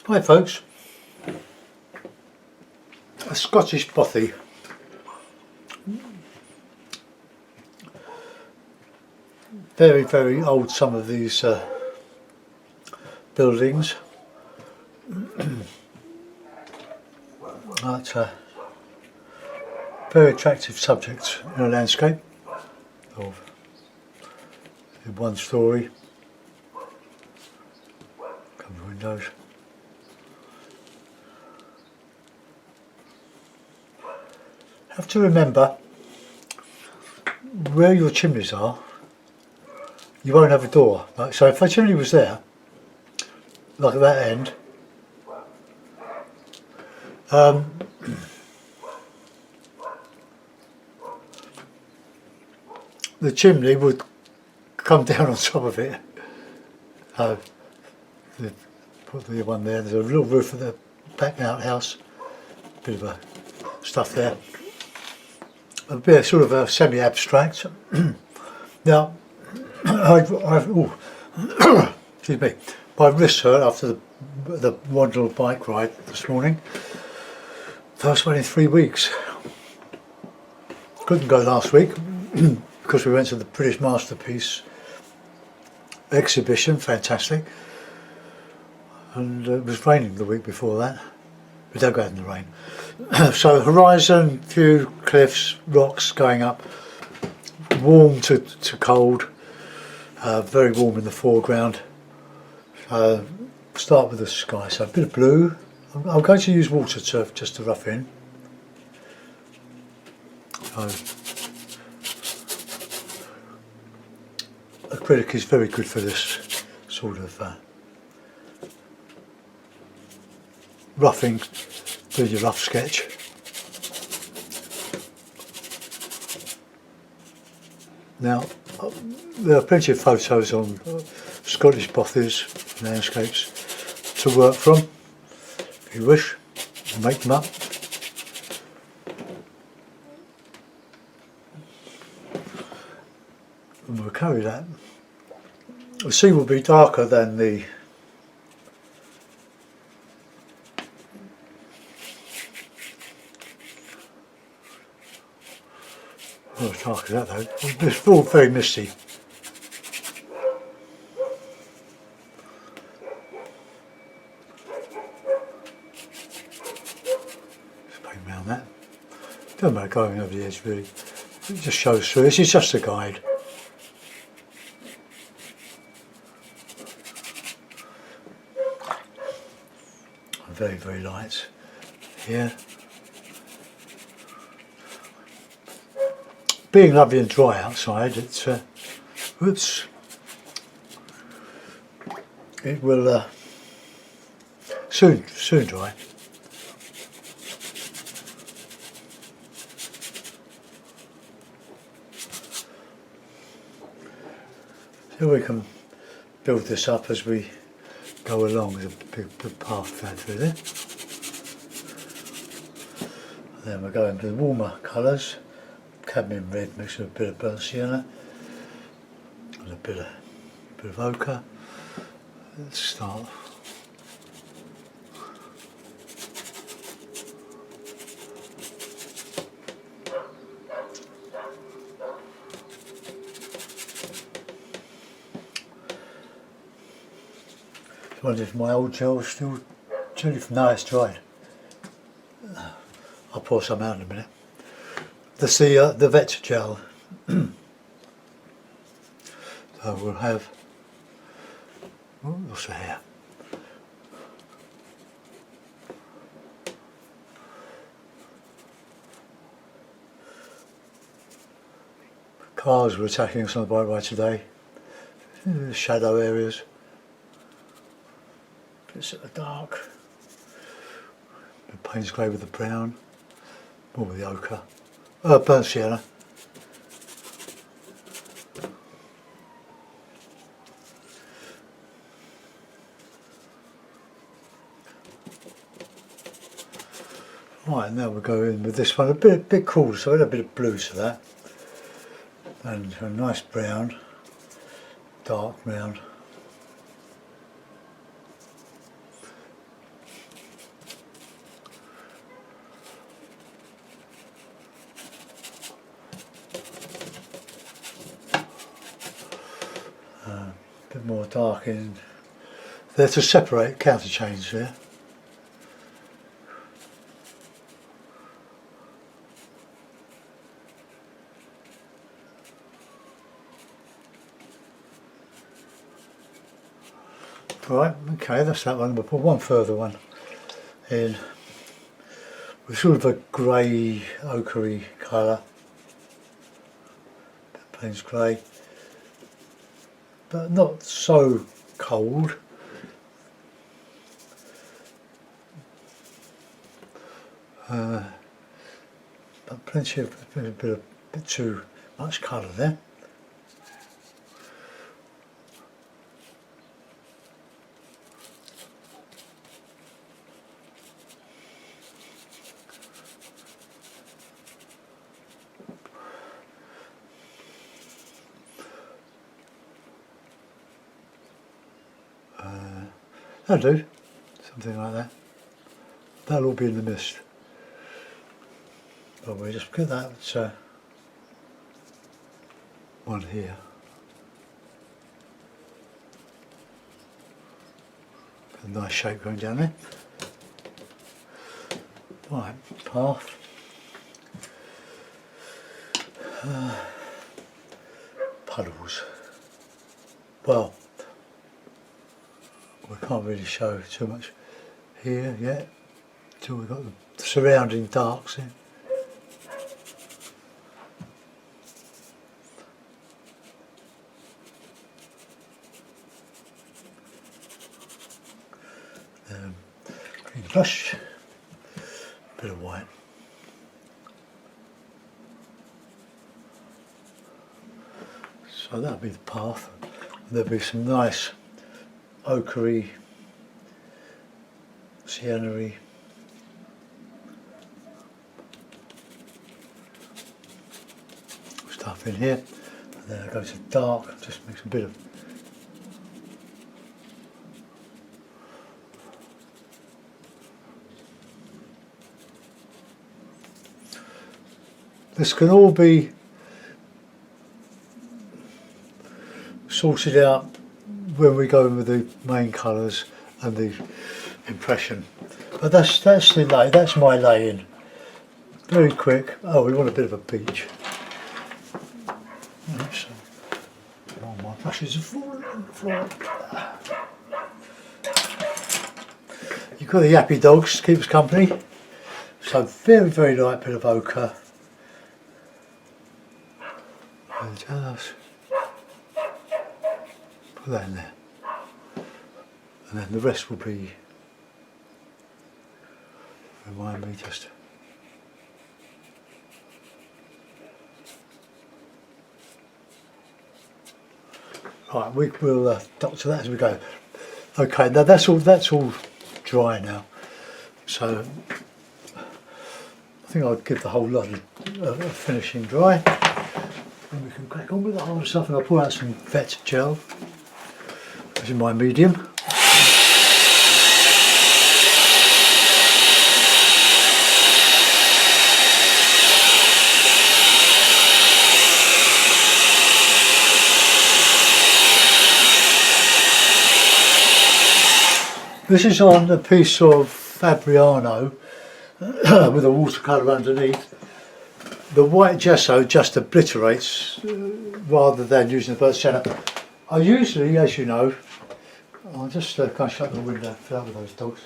Hi folks, a Scottish Bothy. Very, very old, some of these buildings. That's a very attractive subject in a landscape of one story, couple of windows. Have to remember where your chimneys are, you won't have a door. Like, so if a chimney was there, like at that end, the chimney would come down on top of it. Put the one there, there's a little roof of the back outhouse, bit of a stuff there. A bit sort of a semi-abstract. Now, excuse me, my wrist hurt after the wonderful bike ride this morning. First one in 3 weeks. Couldn't go last week because we went to the British Masterpiece exhibition, fantastic. And it was raining the week before that. We don't go out in the rain. So horizon, view, cliffs, rocks going up, warm to cold, very warm in the foreground. Start with the sky, so a bit of blue. I'm going to use water turf just to rough in. Acrylic is very good for this sort of roughing, do your rough sketch. Now, there are plenty of photos on Scottish Bothy's landscapes to work from, if you wish, make them up. And we'll carry that. The sea will be darker than the not as dark as that though. It's all very misty. Just paint around that. Don't matter going over the edge really. It just shows through. This is just a guide. Very, very light here. Being lovely and dry outside, it's oops, it will soon dry. So we can build this up as we go along. There's a big path down through there. And then we're going to the warmer colours. Cadmium red mixed with a bit of burnt sienna and a bit of ochre. Let's start. I wonder if my old gel is still chilly. No, it's dried. I'll pour some out in a minute. That's the vet gel. So we'll have, what's the hair? Cars were attacking us on the bike ride today. Shadow areas. Bits of the dark. The Payne's grey with the brown. More with the ochre. Burnt sienna. Right, now we'll go in with this one, a bit cool, so add a bit of blue to that. And a nice brown, dark brown. a bit more dark in there to separate counterchange there. Right, okay, that's that one. We'll put one further one in with sort of a grey, ochre colour. Plains grey, but not so cold. But plenty of a bit too much colour there. That'll do, something like that. That'll all be in the mist. But we'll just get that one here. A nice shape going down there. Right, path. Puddles. Well, we can't really show too much here yet until we've got the surrounding darks in. Green brush, bit of white. So that'll be the path. And there'll be some nice ochre, sienna-y stuff in here, and then I go to dark, just makes a bit of this can all be sorted out when we go in with the main colours and the impression. But that's the lay. That's my lay-in. Very quick. Oh, we want a bit of a beach. Oops. Oh, my brushes are falling on the floor. You've got the yappy dogs to keep us company. So very, very light bit of ochre. And just put that in there. And then the rest will be, remind me just, right, we will doctor that as we go. Okay, now that's all dry now, so I think I'll give the whole lot a finishing dry, and we can crack on with the whole stuff. And I'll pour out some vet gel, which is my medium. This is on a piece of Fabriano with a watercolour underneath. The white gesso just obliterates rather than using the burst channel. I usually, as you know, I'll just go and shut the window for out with those dogs.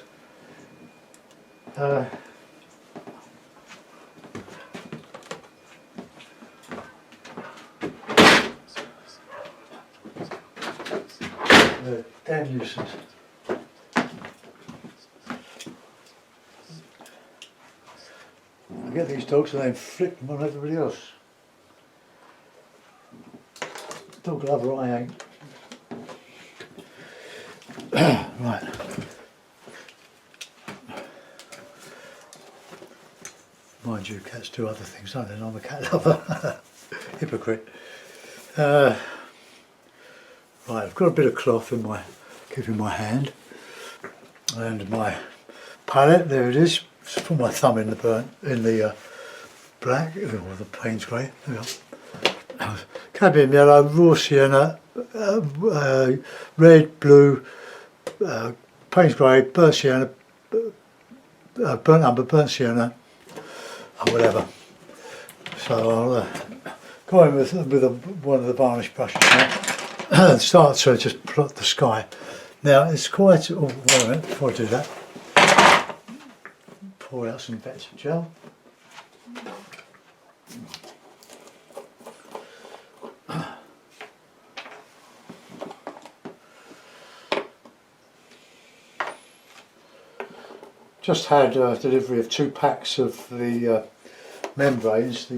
Damn nuisance. I get these dogs and they flick them on everybody else. Dog lover I ain't. Right. Mind you, cats do other things, don't they? I'm a cat lover. Hypocrite. Right, I've got a bit of cloth in keeping my hand, and my palette. There it is. Just put my thumb in the black or the Payne's grey. There we go. Cadmium yellow, raw sienna, red, blue, Payne's grey, burnt sienna, burnt umber, burnt sienna, and whatever. So I'll go in with one of the varnish brushes now and start to just plot the sky. Now it's quite, oh wait a minute, before I do that, pour out some better gel. Just had delivery of 2 packs of the membranes, the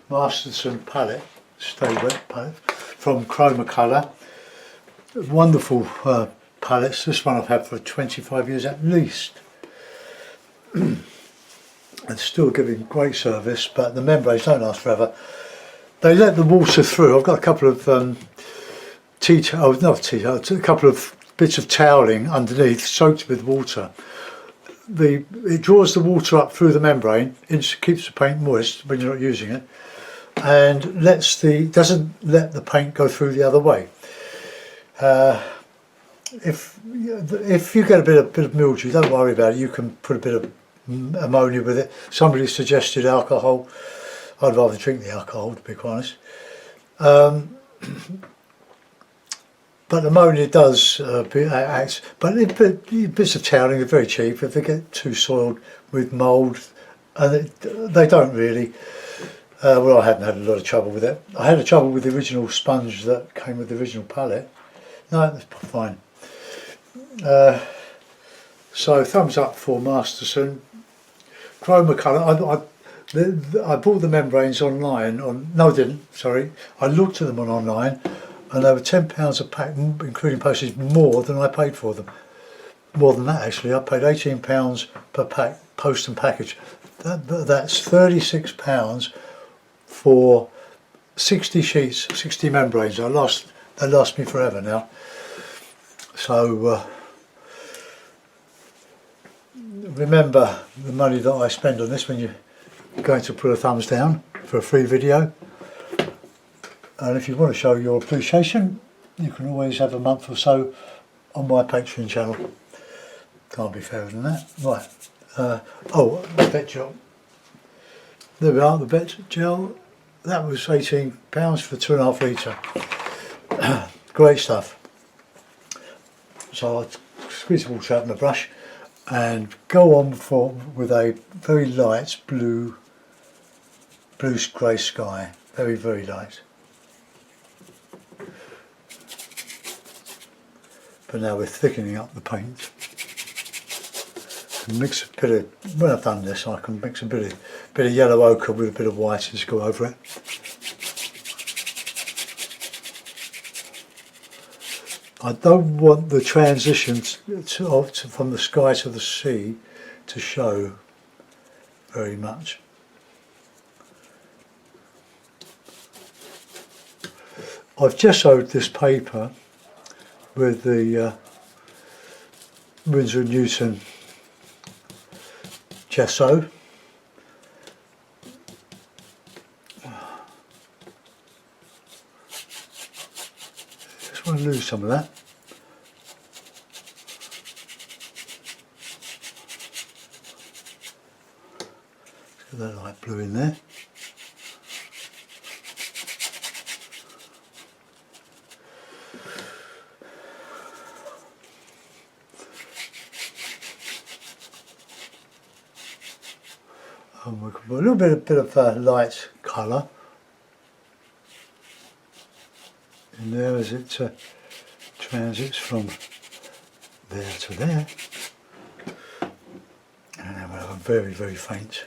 Masterson palette, Stay Wet palette from Chroma Colour. Wonderful palettes. This one I've had for 25 years at least. And still giving great service, but the membranes don't last forever. They let the water through. I've got a couple of a couple of bits of toweling underneath soaked with water. It draws the water up through the membrane, keeps the paint moist when you're not using it, and doesn't let the paint go through the other way. If you get a bit of mildew, don't worry about it. You can put a bit of ammonia with it. Somebody suggested alcohol. I'd rather drink the alcohol, to be quite honest. But ammonia does act, but bits of toweling are very cheap. If they get too soiled with mould, and they don't really. Well, I haven't had a lot of trouble with it. I had trouble with the original sponge that came with the original palette. No, that's fine. So thumbs up for Masterson. Chroma Colour. I bought the membranes online. No, I didn't. Sorry, I looked at them online. And they were £10 a pack, including postage, more than I paid for them. More than that, actually. I paid £18 per pack, post and package. That's £36 for 60 sheets, 60 membranes. They last me forever now. So remember the money that I spend on this when you're going to put a thumbs down for a free video. And if you want to show your appreciation, you can always have a month or so on my Patreon channel. Can't be fairer than that. Right. Oh, the vet gel. There we are, the vet gel. That was £18 for 2.5 litre. Great stuff. So I squeeze the water out in the brush and go on with a very light blue grey sky. Very, very light. But now we're thickening up the paint. Mix a bit of, when I've done this, I can mix a bit of yellow ochre with a bit of white and just go over it. I don't want the transition from the sky to the sea to show very much. I've gessoed this paper with the Winsor & Newton gesso. Just want to lose some of that. Let's get that light blue in there. And we can put a little bit of light colour in there as it transits from there to there. And then we'll have a very, very faint,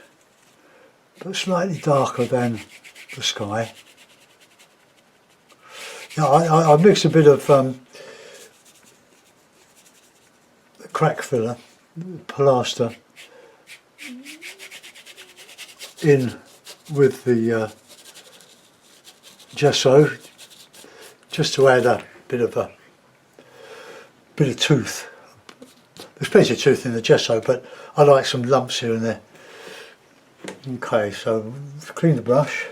but slightly darker than the sky. Yeah, I mixed a bit of crack filler, plaster, in with the gesso, just to add a bit of tooth. There's plenty of tooth in the gesso, but I like some lumps here and there. Okay, so clean the brush.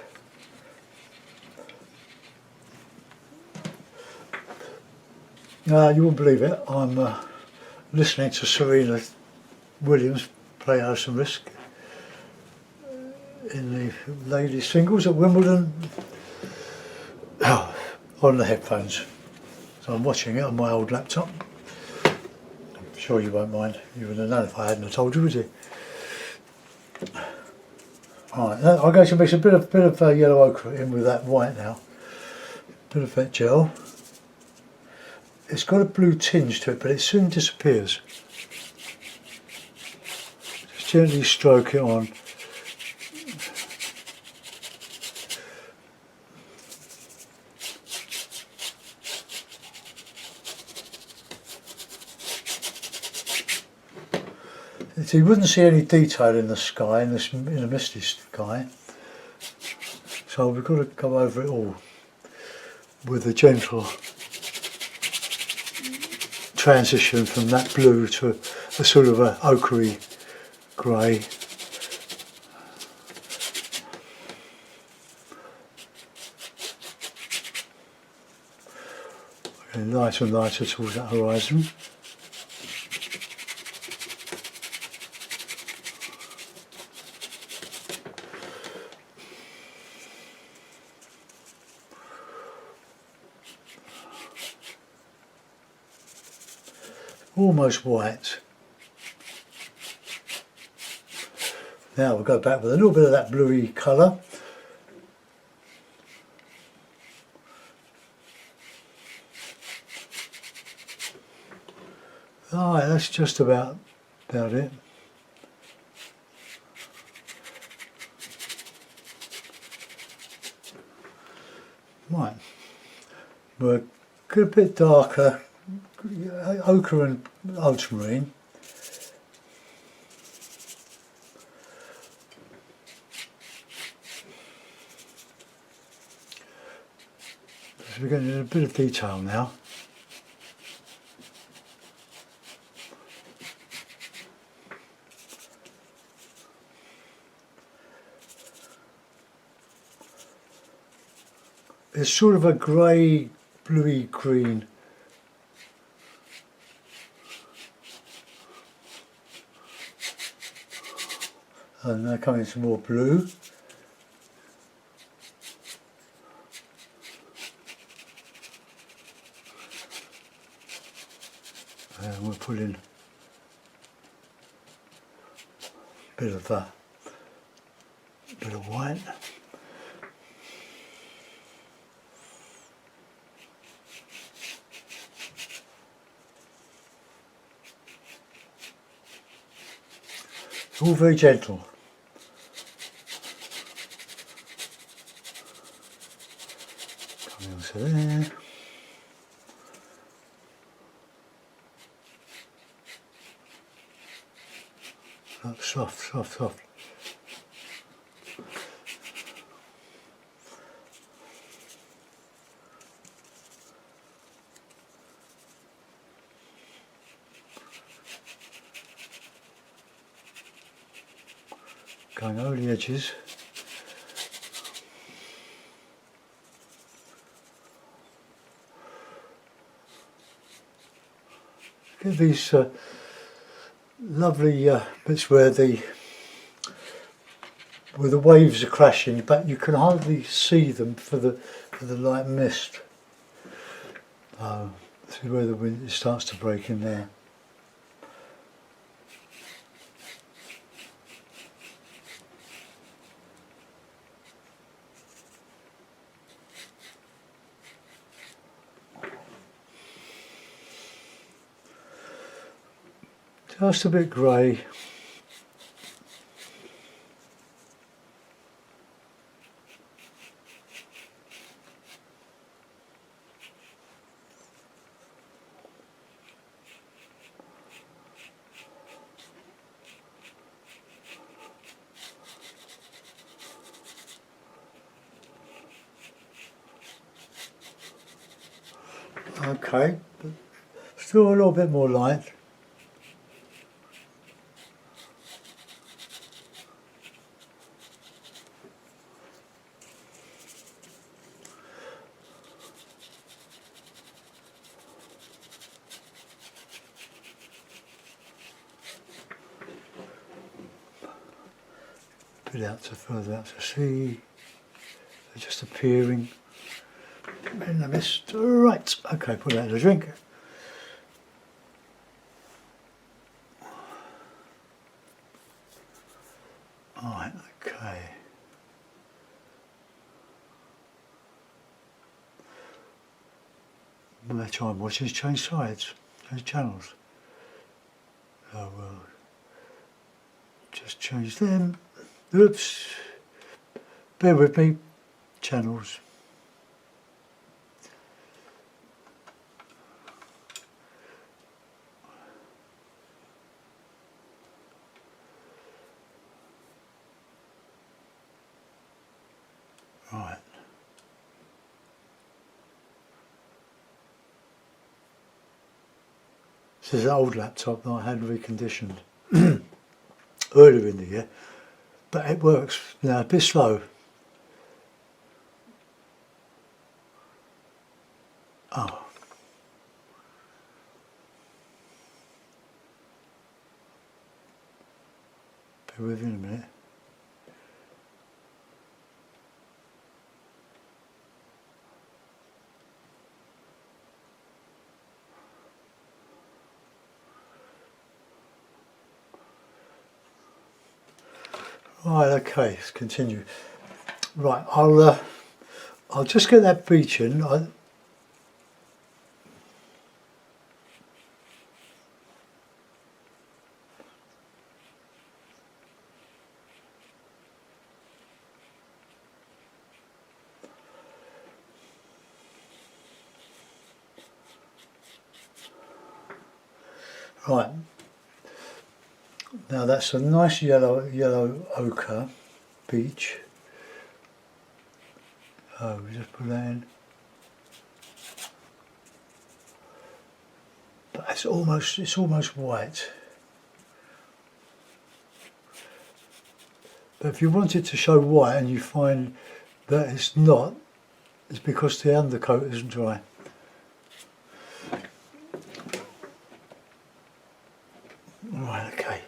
You wouldn't believe it, I'm listening to Serena Williams play Alison Risk in the ladies singles at Wimbledon on the headphones. So I'm watching it on my old laptop. I'm sure you won't mind. You wouldn't have known if I hadn't have told you, would you? Alright, I'm going to mix a bit of yellow ochre in with that white now. Bit of that gel. It's got a blue tinge to it, but it soon disappears. Just gently stroke it on. So you wouldn't see any detail in the sky, in a misty sky. So we've got to go over it all with a gentle transition from that blue to a sort of a ochre grey. And lighter and lighter towards that horizon. Almost white. Now we'll go back with a little bit of that bluey colour. Alright, that's just about it. Right, we'll get a bit darker, ochre and ultramarine. So we're getting a bit of detail now. It's sort of a grey, bluey green. And now coming some more blue. And we'll put in a bit of white. It's all very gentle. Coming on to there. Soft, soft, soft. Going over the edges. Get these lovely bits where the waves are crashing, but you can hardly see them for the light mist. This is where the wind starts to break in there. Just a bit grey. Okay, but still a little bit more light. bit out to further out to sea. They're just appearing in the mist. Right, okay, put that in a drink. Right, okay. When they try and watch us change sides, change channels. So we'll just change them. Oops. Bear with me. Channels. Right. This is an old laptop that I had reconditioned earlier in the year, but it works now, a bit slow. Oh. Bear with me in a minute. Right, okay, let's continue. Right, I'll just get that beach in. Right, now that's a nice yellow ochre beach. Oh, we just put that in. But it's almost white. But if you wanted to show white and you find that it's not, it's because the undercoat isn't dry. Right, okay.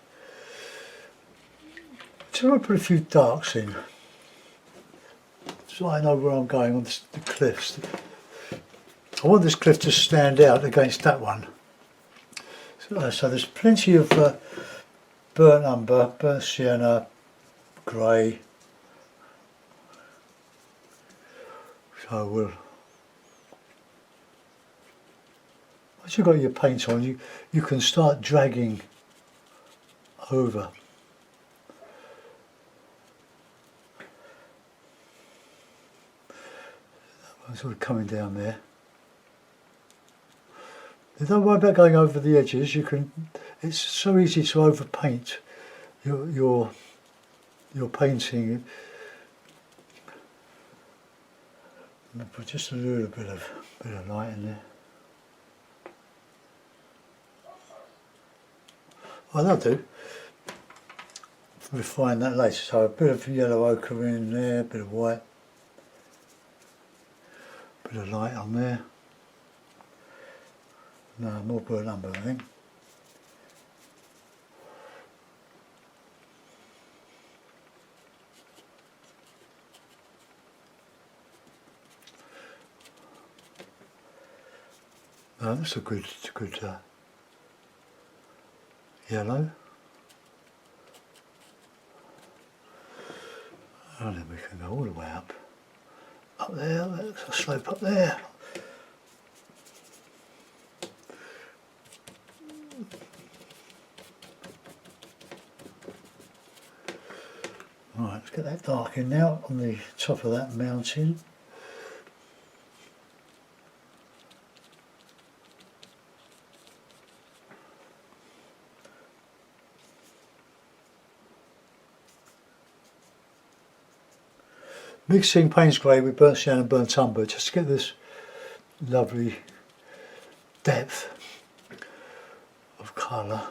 So I put a few darks in, so I know where I'm going on the cliffs. I want this cliff to stand out against that one. So there's plenty of burnt umber, burnt sienna, grey. So once you've got your paint on, you can start dragging over. That one's sort of coming down there. Don't worry about going over the edges. It's so easy to overpaint your painting. Put just a little bit of light in there. Well, that'll do. Refine that later. So a bit of yellow ochre in there, a bit of white, a bit of light on there. No, more burnt umber, I think. No, that's a good yellow. And then we can go all the way up there. There's a slope up there. Right, let's get that dark in now on the top of that mountain. Mixing Payne's grey with burnt sienna and burnt umber just to get this lovely depth of colour.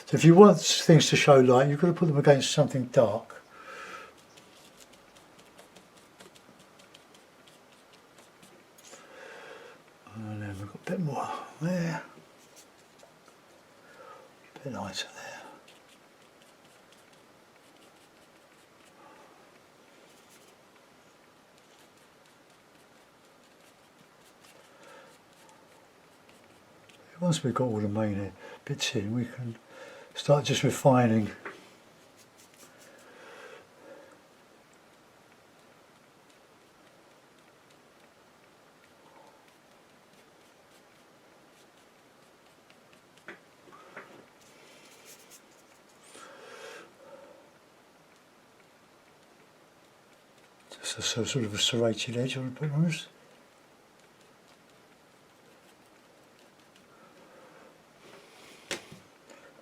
So if you want things to show light, you've got to put them against something dark. And then we've got a bit more there, a bit lighter there. once we've got all the main bits in, we can start just refining. Just a sort of a serrated edge I want to put on this.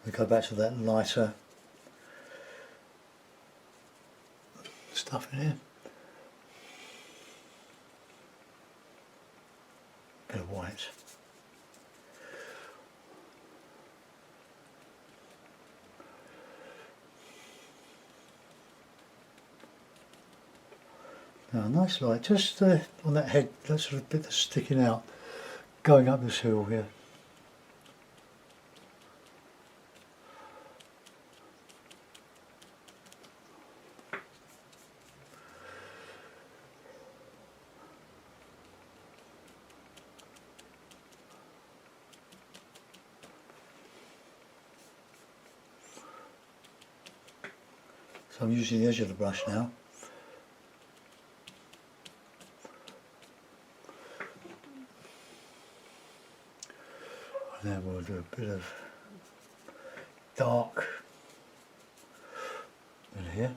We go back to that lighter stuff in here. Bit of white. Now a nice light, just on that head, that sort of bit that's sticking out, going up this hill here. So I'm using the edge of the brush now. And then we'll do a bit of dark in here.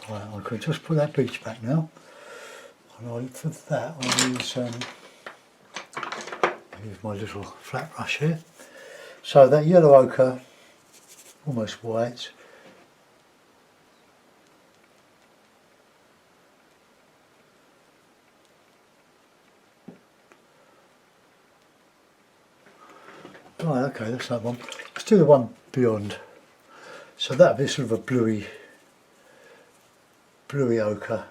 Right, I could just put that beach back now. And for that I'll use my little flat brush here. So that yellow ochre, almost white. Right, okay, that's that one. Let's do the one beyond. So that'll be sort of a bluey ochre.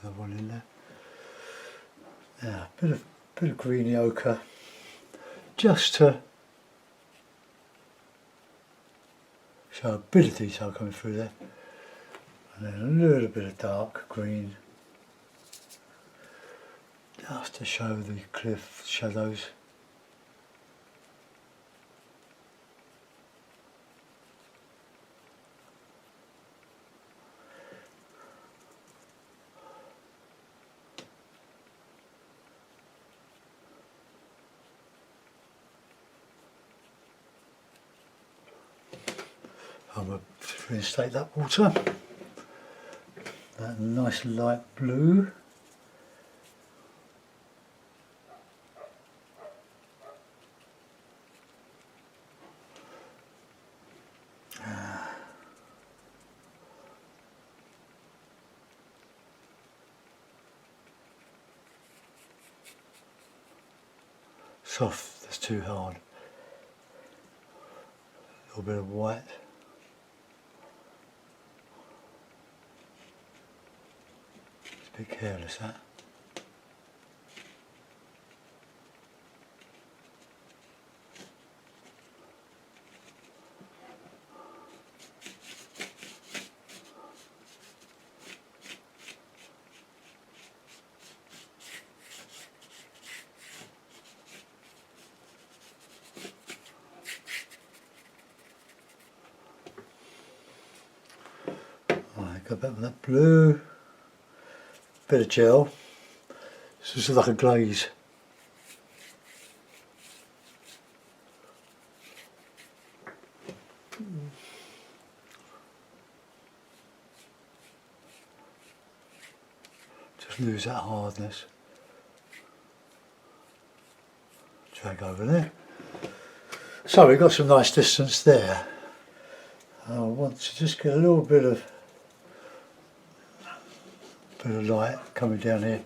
Another one in there. Yeah, bit of greeny ochre, just to show a bit of detail coming through there, and then a little bit of dark green, just to show the cliff shadows. I'm going to reinstate that water, that nice light blue. Soft, that's too hard. A little bit of white. It's a bit careless, that. Go back with that blue, bit of gel, so it's like a glaze. Just lose that hardness. Drag over there. So we've got some nice distance there. I want to just get a little bit of light coming down here.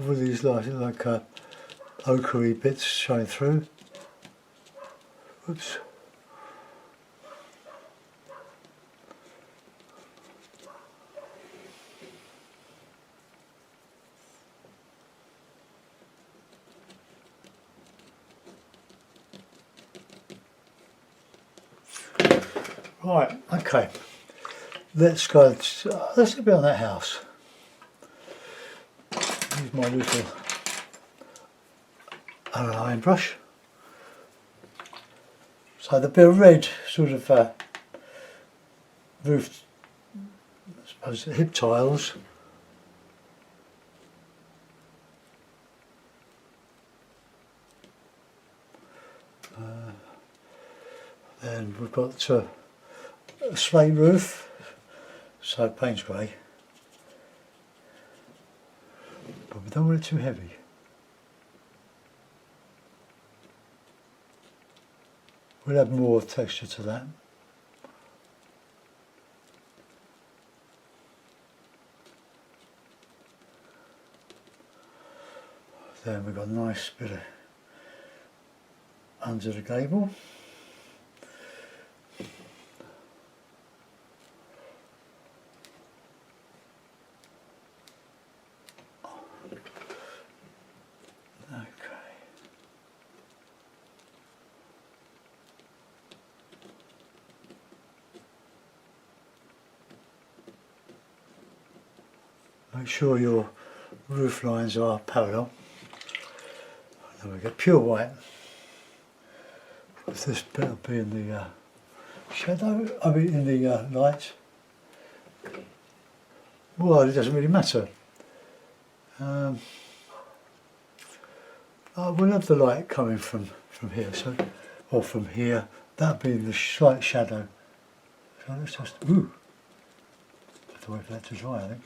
All these like ochre bits showing through. Oops. Right, okay. Let's go. Let's look on that house. Use my little iron brush. So the bit of red sort of roof, I suppose, hip tiles. Then we've got a slate roof, so paint's grey, but we don't want it too heavy. We'll add more texture to that. Then we've got a nice bit of under the gable. Make sure your roof lines are parallel. Then we get pure white. With this bit will be in the shadow, I mean in the light. Well, it doesn't really matter. We'll have the light coming from here, so, or from here. That'll be the slight shadow. So let's just, have to wait for that to dry, I think.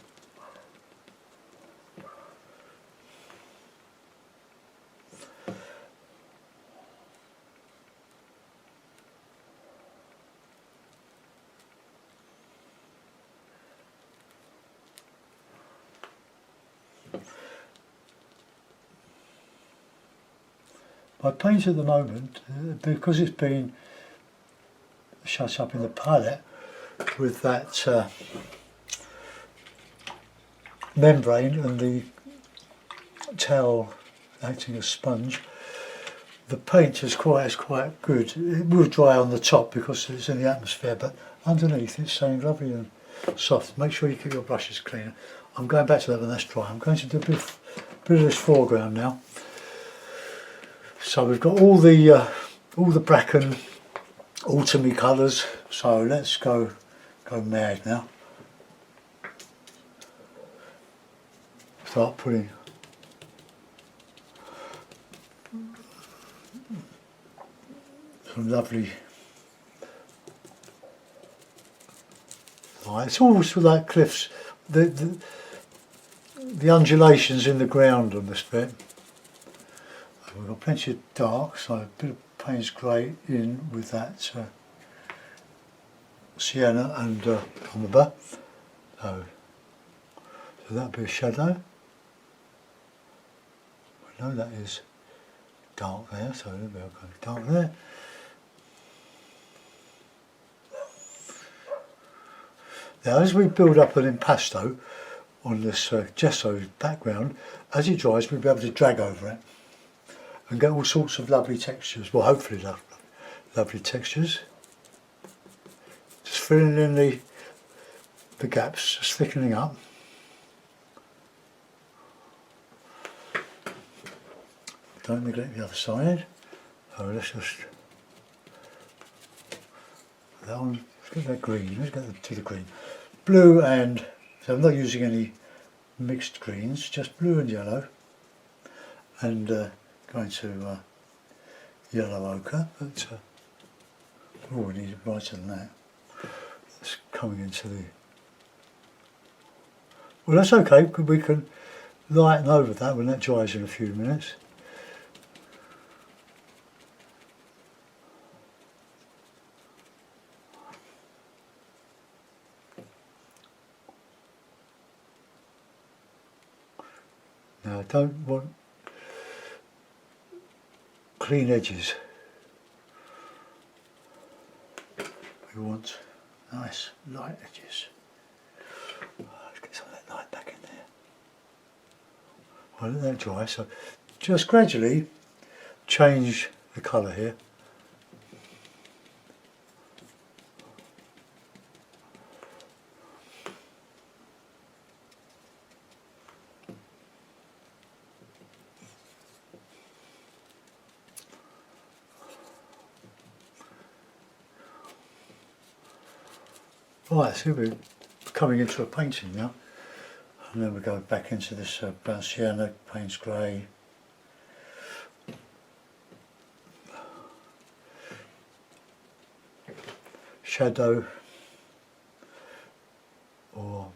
My paint at the moment, because it's been shut up in the palette with that membrane and the towel acting as sponge, the paint is quite good. It will dry on the top because it's in the atmosphere, but underneath it's staying lovely and soft. Make sure you keep your brushes clean. I'm going back to that when that's dry. I'm going to do a bit of this foreground now. So we've got all the bracken autumny colours. So let's go mad now. Start putting some lovely light. It's all sort of like cliffs. The undulations in the ground on this bit. We've got plenty of dark, so a bit of Payne's grey in with that sienna and umber. So that'll be a shadow. We know that is dark there, so there'll be dark there. Now as we build up an impasto on this gesso background, as it dries we'll be able to drag over it and get all sorts of lovely textures, well hopefully lovely textures. Just filling in the gaps, just thickening up. Don't neglect the other side. So let's just, that one, let's get that green, let's get to the green. Blue and, so I'm not using any mixed greens, just blue and yellow, and going to yellow ochre, but we need it brighter than that. It's coming into the... Well, that's okay, because we can lighten over that when that dries in a few minutes. Now I don't want clean edges. We want nice light edges. Let's get some of that light back in there. Well, let that dry, so just gradually change the colour here. Right, so we're coming into a painting now, and then we go back into this brown sienna, Payne's grey, shadow or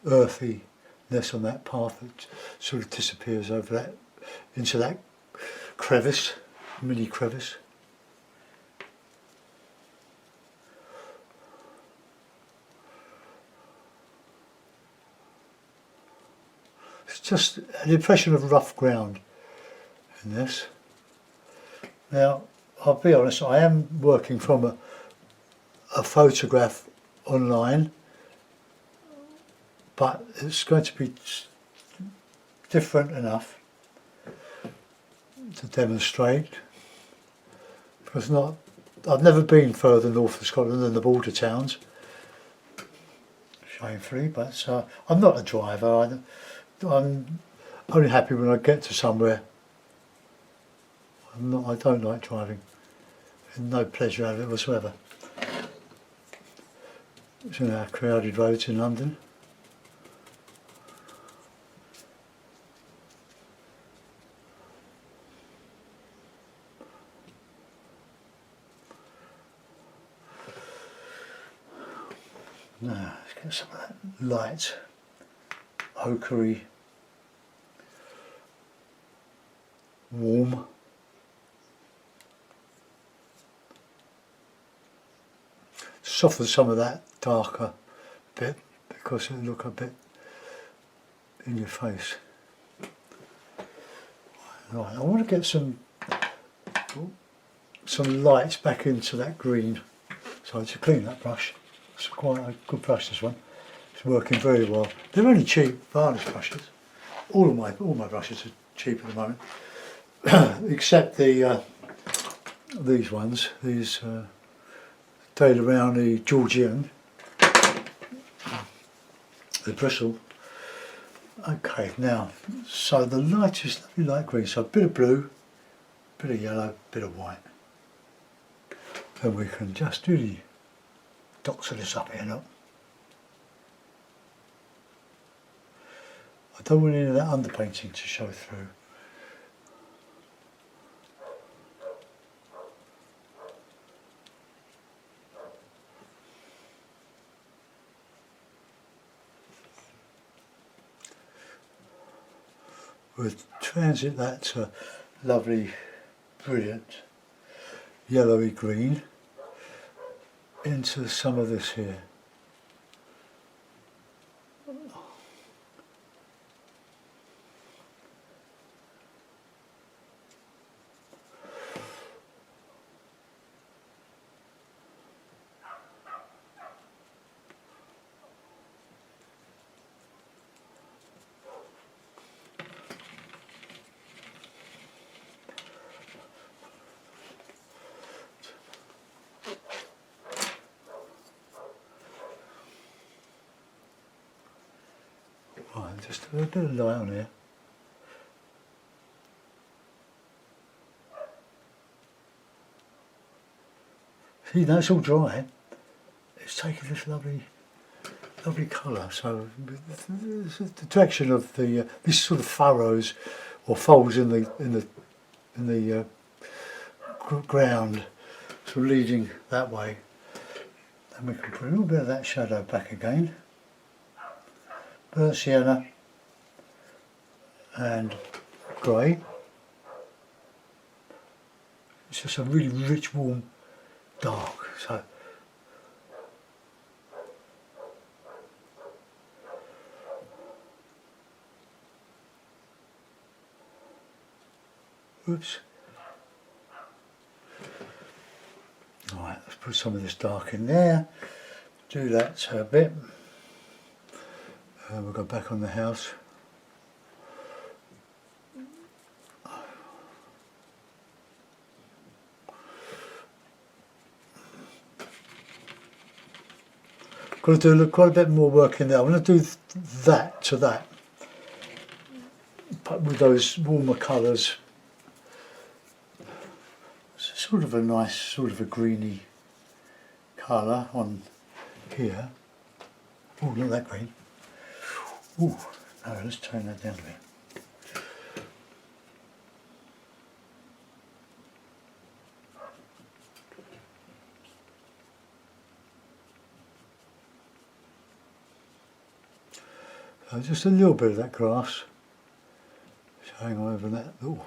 earthiness on that path that sort of disappears over that into that crevice, mini crevice. It's just an impression of rough ground in this. Now, I'll be honest, I am working from a photograph online, but it's going to be different enough to demonstrate, because I've never been further north of Scotland than the border towns, shamefully, but I'm not a driver. I'm only happy when I get to somewhere. I don't like driving. There's no pleasure out of it whatsoever. It's in our crowded roads in London. Now, let's get some of that light, ochre-y, warm. Soften some of that darker bit because it'll look a bit in your face. Right, I want to get some light back into that green. So to clean that brush, it's quite a good brush, this one. It's working very well. They're only cheap varnish brushes. All my brushes are cheap at the moment, except these ones. These Daily Round, the Georgian, the bristle. Okay, now, so the light is lovely light green, so a bit of blue, bit of yellow, bit of white. And we can just do the dots of this up here, look. I don't want any of that underpainting to show through. We'll transit that to lovely, brilliant, yellowy green into some of this here. Right, just a little bit of light on here. See, that's all dry. It's taking this lovely lovely colour. So the direction of the this sort of furrows or folds in the ground, sort of leading that way. And we can put a little bit of that shadow back again. Burnt sienna and grey. It's just a really rich, warm, dark. So oops. Alright, let's put some of this dark in there. Do that a bit. We'll go back on the house. Got to do quite a bit more work in there. I'm going to do that to that, but with those warmer colours. It's sort of a nice, sort of a greeny colour on here. Oh, not that green. Ooh, no, let's turn that down a bit. Just a little bit of that grass showing over that little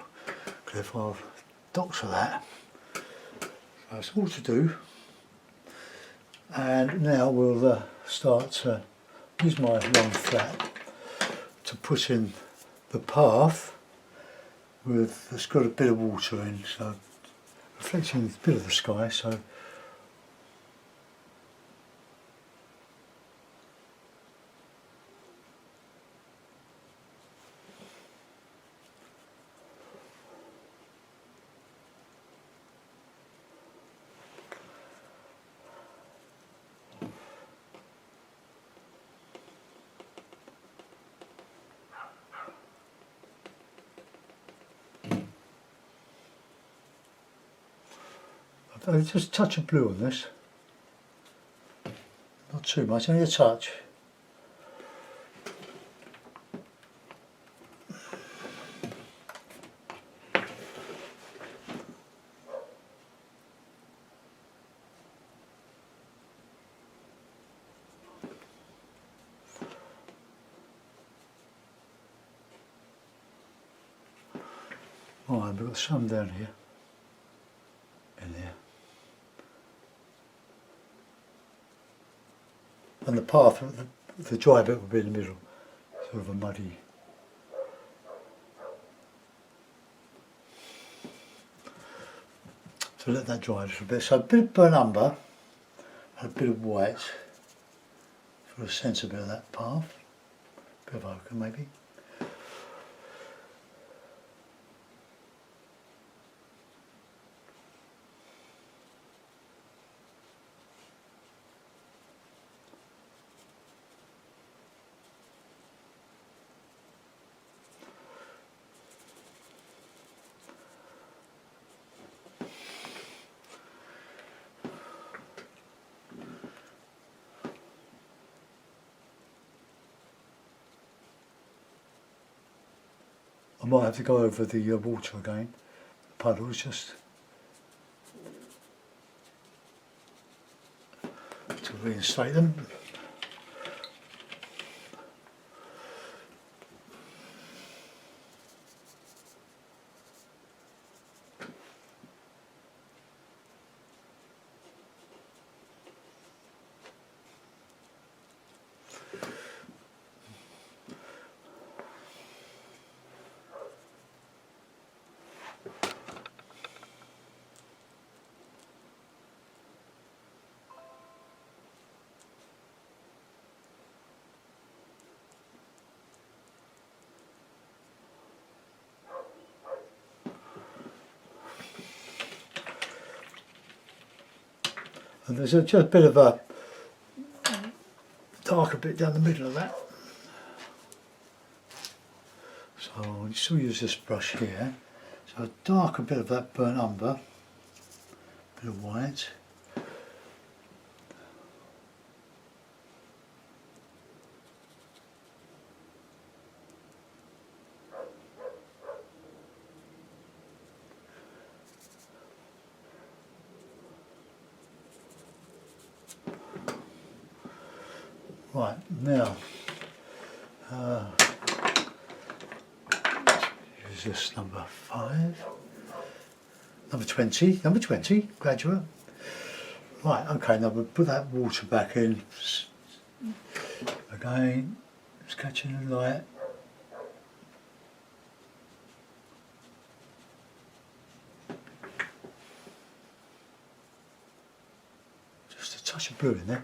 cliff. I'll doctor that. So that's all to do. And now we'll start to use my long flat to put in the path with, it's got a bit of water in, so reflecting a bit of the sky. So just a touch of blue on this, not too much, only a touch. Alright, we've got some down here, in there. And the path, the dry bit will be in the middle, sort of a muddy. So let that dry a little bit. So a bit of burnt umber and a bit of white for a sense a bit of that path. A bit of ochre maybe. I might have to go over the water again, the puddles, just to reinstate them. And there's just a bit of a darker bit down the middle of that. So I'll still use this brush here. So a darker bit of that burnt umber, a bit of white. Right, now is this number 5? Number 20, graduate. Right, okay, now we'll put that water back in. Again, it's catching the light. Just a touch of blue in there.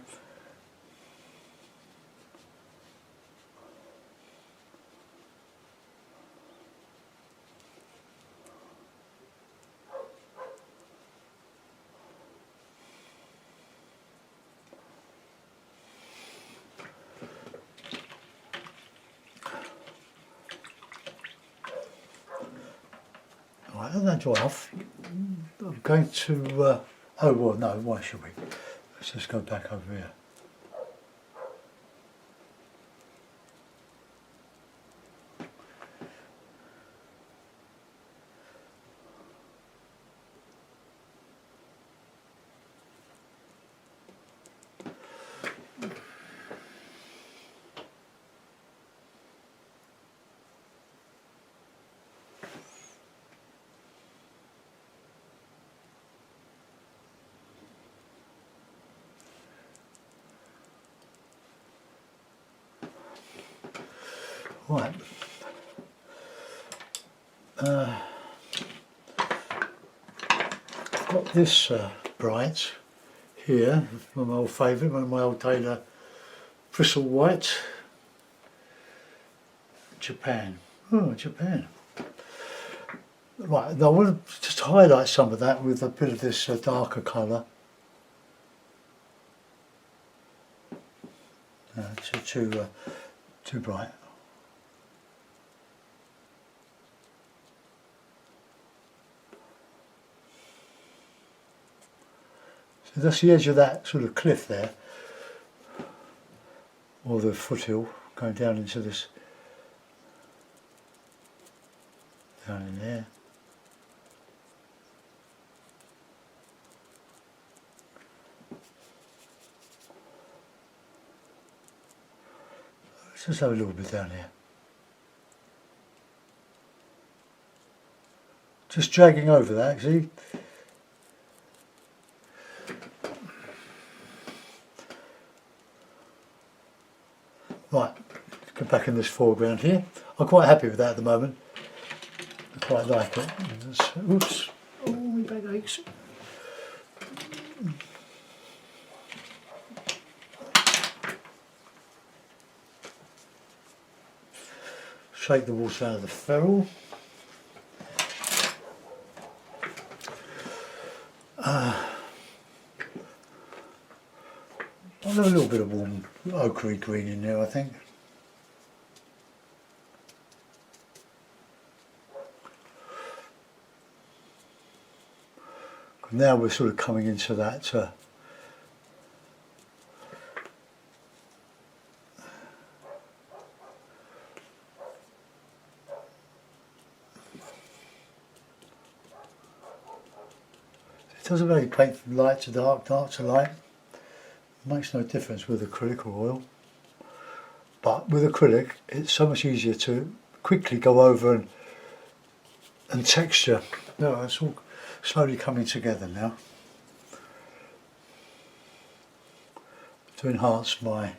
Right, let that dry off. I'm going to, oh well, no, why should we? Let's just go back over here. Right. I've got this bright here, my old favourite, one of my old Taylor Bristle White. Japan. Oh, Japan. Right, now I want to just highlight some of that with a bit of this darker colour. Too bright. So that's the edge of that sort of cliff there, or the foothill going down into this, down in there. Let's just have a little bit down here. Just dragging over that, see? Right, let's get back in this foreground here. I'm quite happy with that at the moment. I quite like it. Oops, oh, my back aches. Shake the water out of the ferrule. I'll have a little bit of warm ochre green in there, I think. Now we're sort of coming into that it doesn't really paint from light to dark, dark to light. It makes no difference with acrylic or oil. But with acrylic, it's so much easier to quickly go over and texture. No, it's all slowly coming together now to enhance my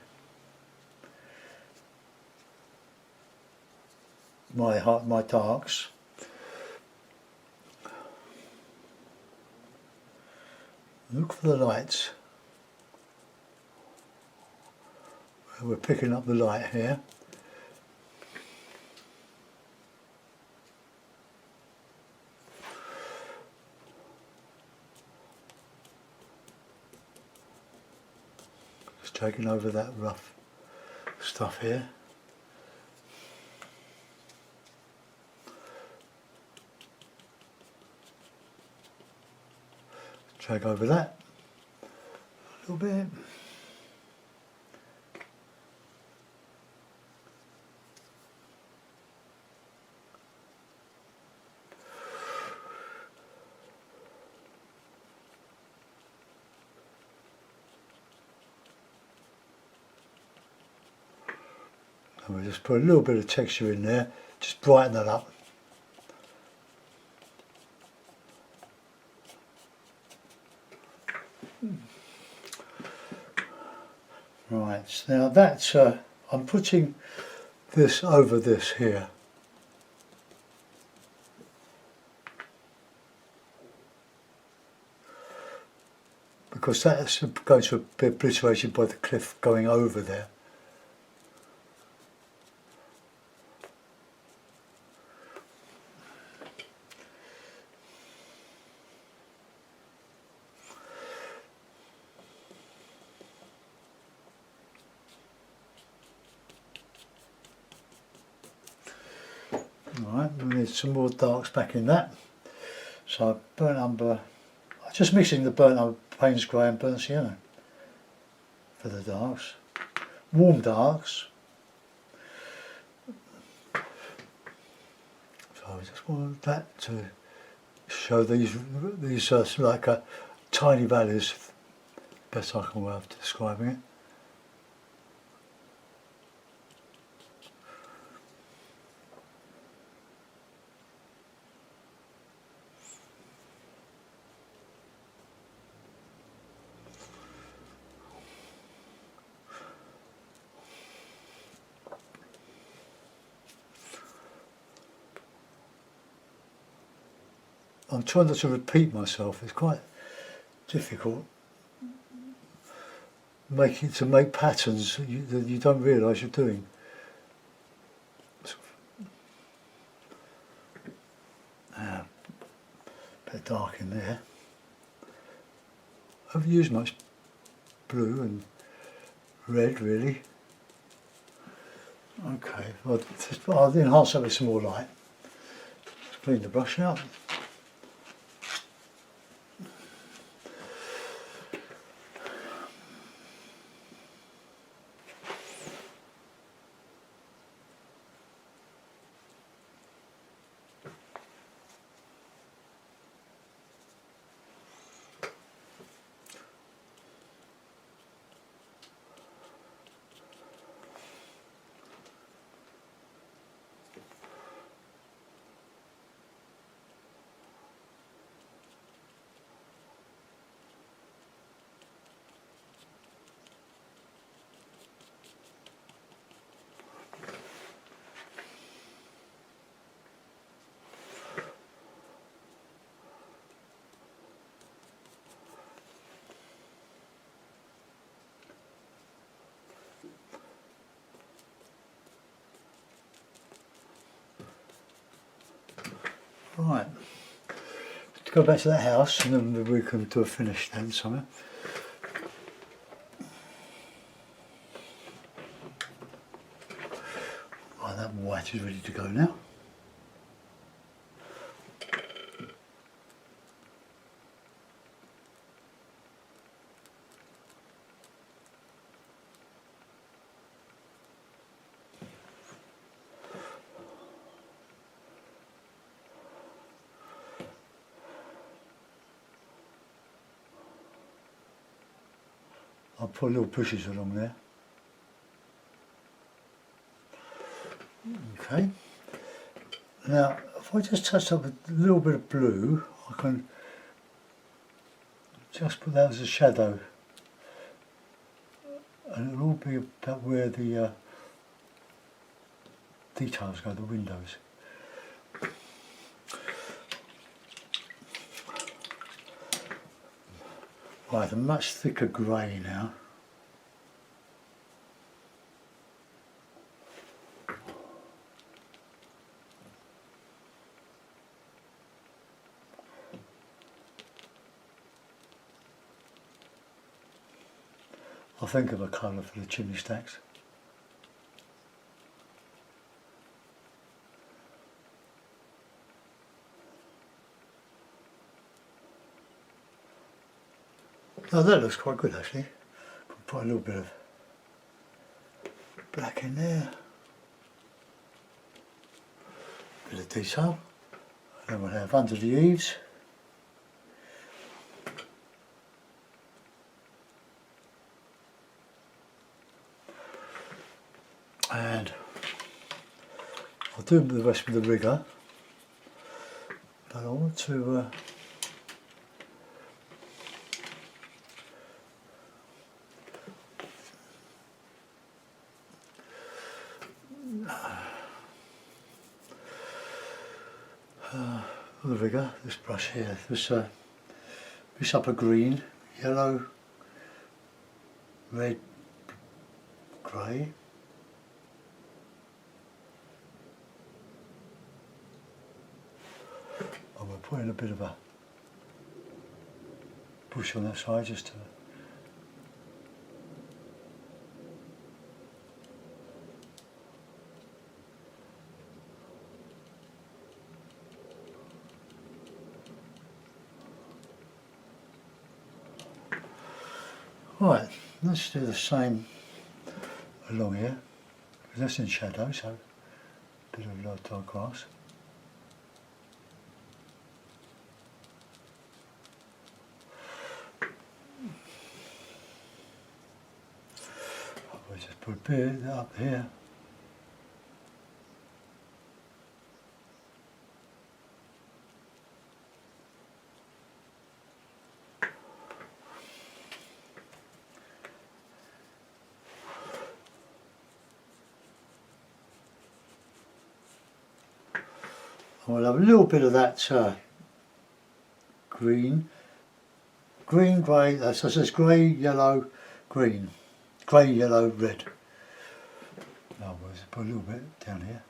darks. Look for the lights. We're picking up the light here. Just taking over that rough stuff here. Drag over that a little bit. And we'll just put a little bit of texture in there, just brighten that up. Right, now that's, I'm putting this over this here. Because that's going to be obliterated by the cliff going over there. Alright, we need some more darks back in that. So burnt umber, I'm just mixing the burnt umber, Payne's grey and burnt sienna for the darks. Warm darks. So I just want that to show these like tiny valleys, best I can way of describing it. I'm trying not to repeat myself, it's quite difficult to make patterns that you don't realise you're doing. A bit of dark in there. I haven't used much blue and red really. Okay, I'll enhance that with some more light. Just clean the brush out. Right, let's go back to that house and then we can do a finish then somewhere. Right, that white is ready to go now. I'll put little bushes along there. Okay. Now, if I just touch up with a little bit of blue, I can just put that as a shadow. And it'll all be about where the details go, the windows. Right, a much thicker grey now. I'll think of a colour for the chimney stacks. Oh, that looks quite good actually. Put a little bit of black in there. Bit of detail. And then we'll have under the eaves. And I'll do the rest with the rigger, but I want to the rigger, this brush here, this upper green, yellow, red, grey. I'm going to put in a bit of a bush on that side just to right, let's do the same along here, because that's in shadow, so a bit of dark grass. I'll just put a bit up here. I'll have a little bit of that green, grey, so it says grey, yellow, green, grey, yellow, red. Now we'll just put a little bit down here.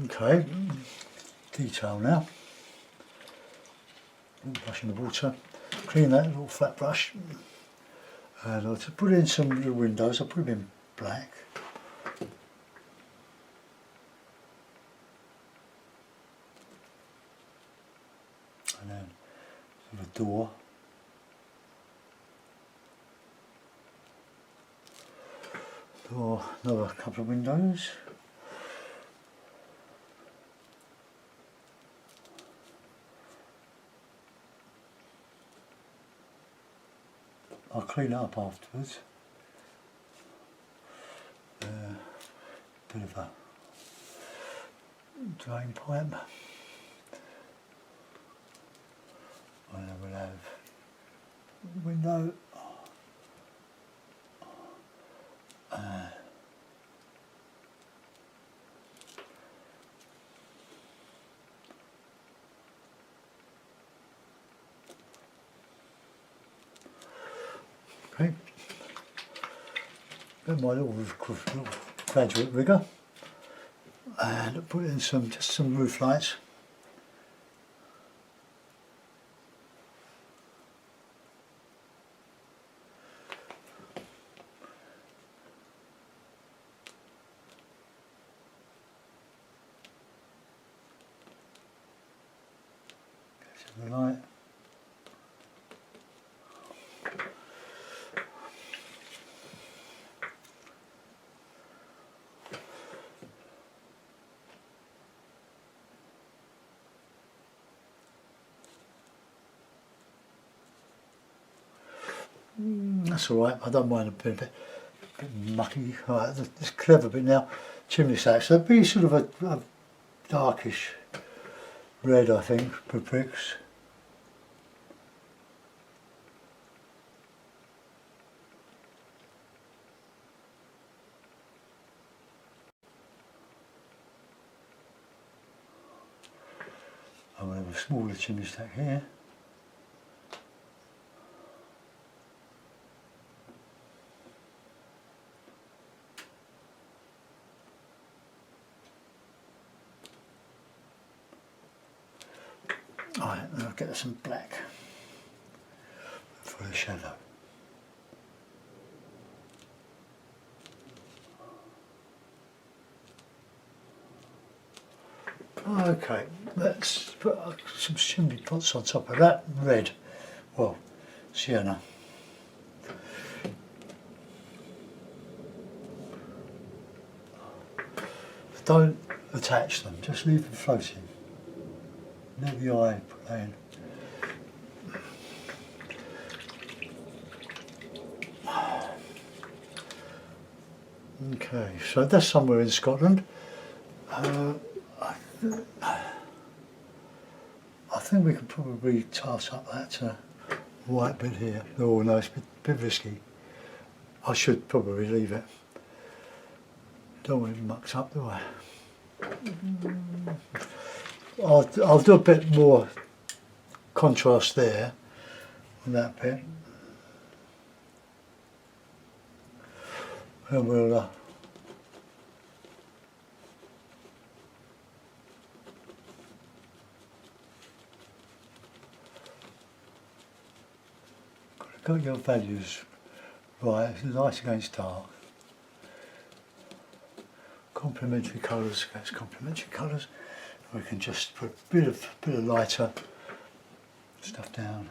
Okay, detail now. Brush in the water. Clean that little flat brush, and I'll just put in some little windows. I'll put them in black. And then the door. Another couple of windows. I'll clean it up afterwards. Bit of a drain pipe. And then we'll have a window. Okay. Got my little graduate rigger, and put in just some roof lights. The light. That's alright, I don't mind it being a bit mucky. Right, this clever bit now, chimney stack, so it'd be sort of a darkish red, I think, for bricks. I'm going to have a smaller chimney stack here. Alright, and I'll get some black for the shadow. Okay, let's put some chimney pots on top of that red, well, sienna. Don't attach them, just leave them floating. Let the eye put that in. Okay, so that's somewhere in Scotland. I think we could probably toss up that white bit here. Oh no, it's a bit risky. I should probably leave it. Don't want it mucked up, do I? I'll do a bit more contrast there on that bit. And we'll got your values right, light against dark. Complementary colours against complementary colours. We can just put a bit of lighter stuff down.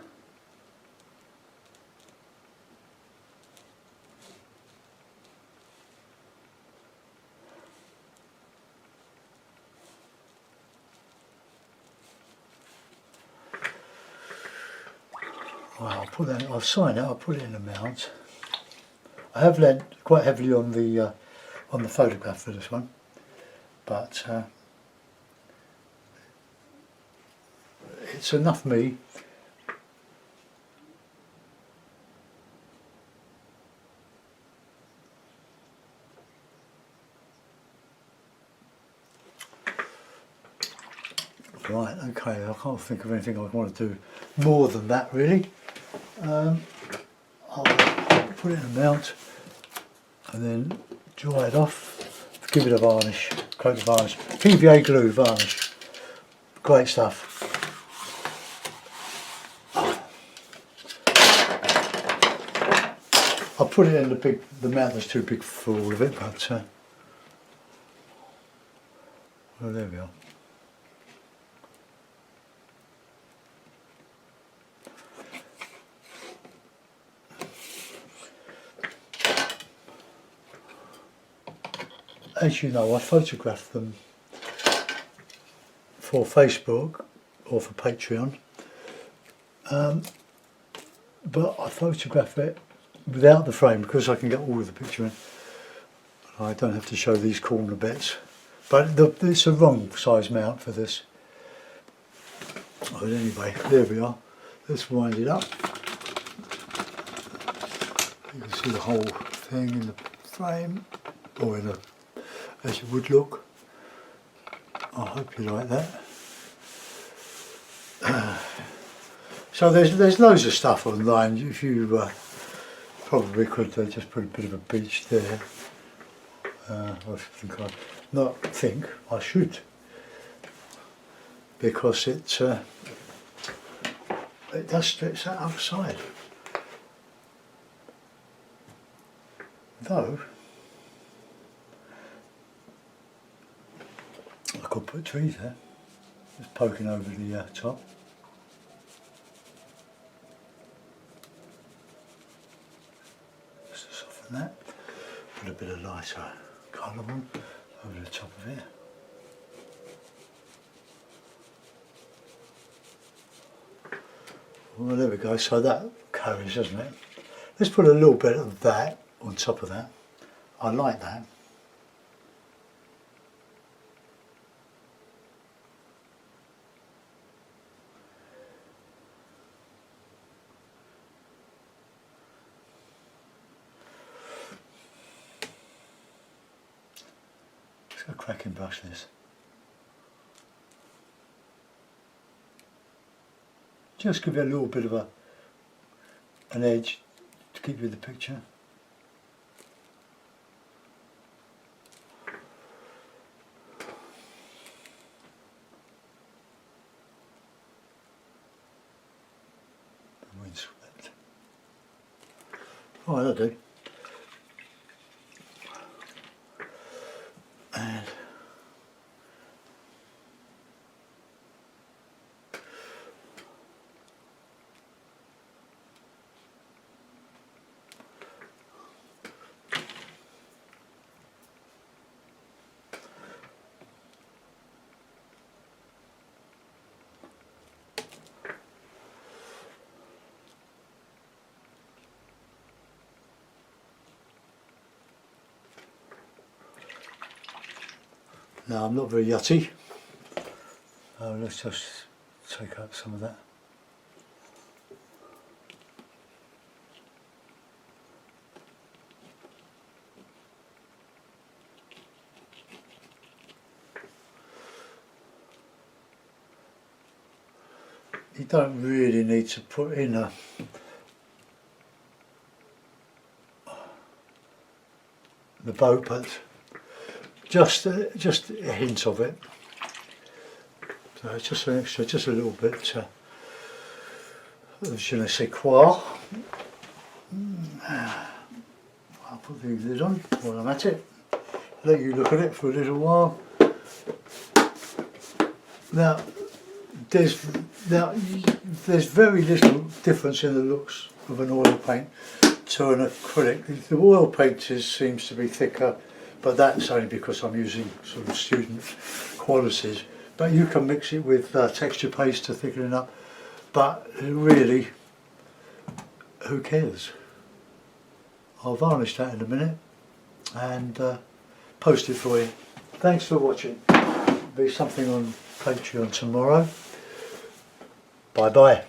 Well, I'll put that. I'll sign it. I'll put it in the mount. I have lent quite heavily on the photograph for this one, but it's enough me. Right, okay, I can't think of anything I want to do more than that really. I'll put it in a mount and then dry it off, give it a varnish, coat of varnish, PVA glue varnish, great stuff. I put it in the mount that's too big for all of it, but well, there we are. As you know, I photograph them for Facebook or for Patreon, but I photograph it without the frame because I can get all of the picture in. I don't have to show these corner bits, but it's a wrong size mount for this. But anyway, there we are. Let's wind it up. You can see the whole thing in the frame, or in a, as it would look. I hope you like that. So there's loads of stuff online. If you probably could just put a bit of a beach there. I should, because it does stretch that other side. Though I could put trees there, just poking over the top. Just to soften that. Put a bit of lighter colour on over the top of it. Well, there we go. So that carries, doesn't it? Let's put a little bit of that on top of that. I like that. A cracking brush this. Just give it a little bit of an edge to keep with the picture. The wind swept. Oh, that'll do. And Now I'm not very yachty. Let's just take up some of that. You don't really need to put in the boat, but just a hint of it. So it's just an extra, just a little bit of je ne sais quoi. I'll put the lid on while I'm at it. Let you look at it for a little while. Now there's very little difference in the looks of an oil paint to an acrylic. The oil paint seems to be thicker, but that's only because I'm using sort of student qualities. But you can mix it with texture paste to thicken it up, but really, who cares? I'll varnish that in a minute and post it for you. Thanks for watching. There'll be something on Patreon tomorrow. Bye bye.